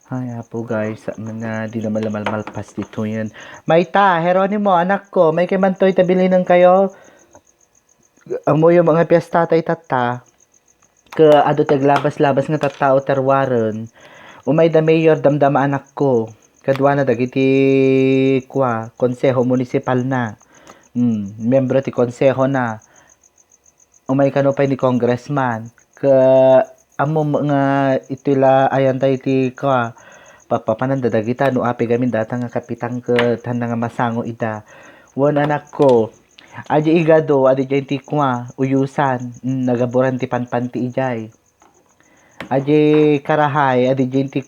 Ay, apo guys, mga di naman malmalpas dito yan. Maita, Heronimo, anak ko, may kimantoy tabilinan kayo. Amo yung mga piyesta tay tata. Ka ado taglabas-labas nga tattao terwaron. Umay da mayor damdama anak ko. Kadwa na dagiti konseho municipal na. Membro ti konseho na. Umay kanupay ni congressman. Ka amo mga itila ayan tayo ti papapananda dagita no api gamin data nga kapitang ke tanda nga masango ida. Wan anak ko. Aji igado adi jay ti uyusan. Nagaburan ti panpanti ijay. Aji karahay adi jay ti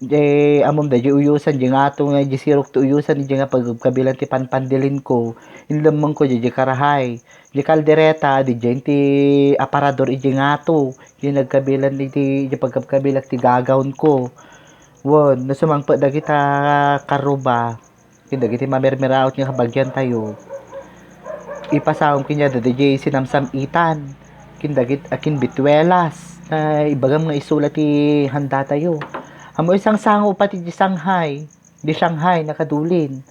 jay amom da jay uyusan jay nga ato nga jay sirok ti uyusan jay nga pagkabilan ti panpandilin ko. Inlamang ko jay karahay. Jay kaldereta adi jay ti aparador ijay nga ato. Jay nagkabilan ti jay pagkabilan ti gagawon ko. Won, nasumangpa dagita karuba. Dagiti mamermeraot nga kabagyan tayo. Ipasawom kinya DJ sinamsam itan. Kindagit akin bituelas. Ibagam nga isulat ti handa tayo. Amo isang sango pati di Shanghai. Di Shanghai nakadulin.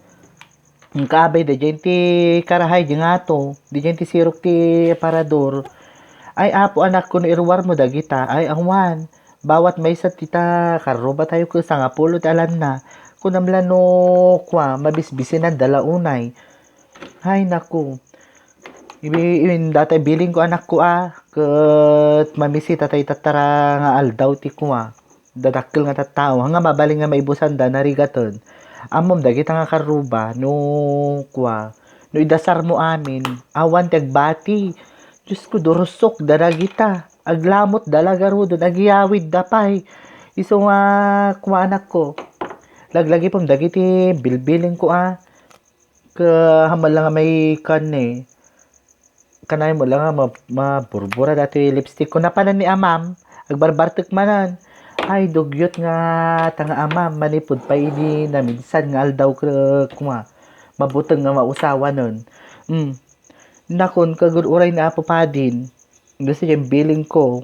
Ang kaabay DJ ti karahay di nga to. DJ ti sirok ti parador. Ay apo anak ko no irwar mo dagita. Ay angwan. Bawat may sa tita karoba tayo ko sa ngapulo talan na kunamla no mabisbisinan dalaunay. Hay naku. Dati biling ko anak ko ket mamisita tay tatara nga aldaw ti dadakkel nga tattao nga mabaling nga maibusan da narigaton. Amom dagita nga karuba no no idasar mo amin awan tagbati. Diyos ko durusok daragita. Aglamot dalaga rodon agiyawid dapay. Iso nga anak ko. Laglagi pom dagiti bilbiling ko hamal lang nga may kanay mo lang nga maburbura dati lipstick ko napanan ni amam. Agbarbartek manan. Ay dugyot nga tanga amam manipod pa ini na minsan nga aldaw mabuteng nga mausawa nun. Nakon kagud uray na apo pa din. Gusto yung billing ko.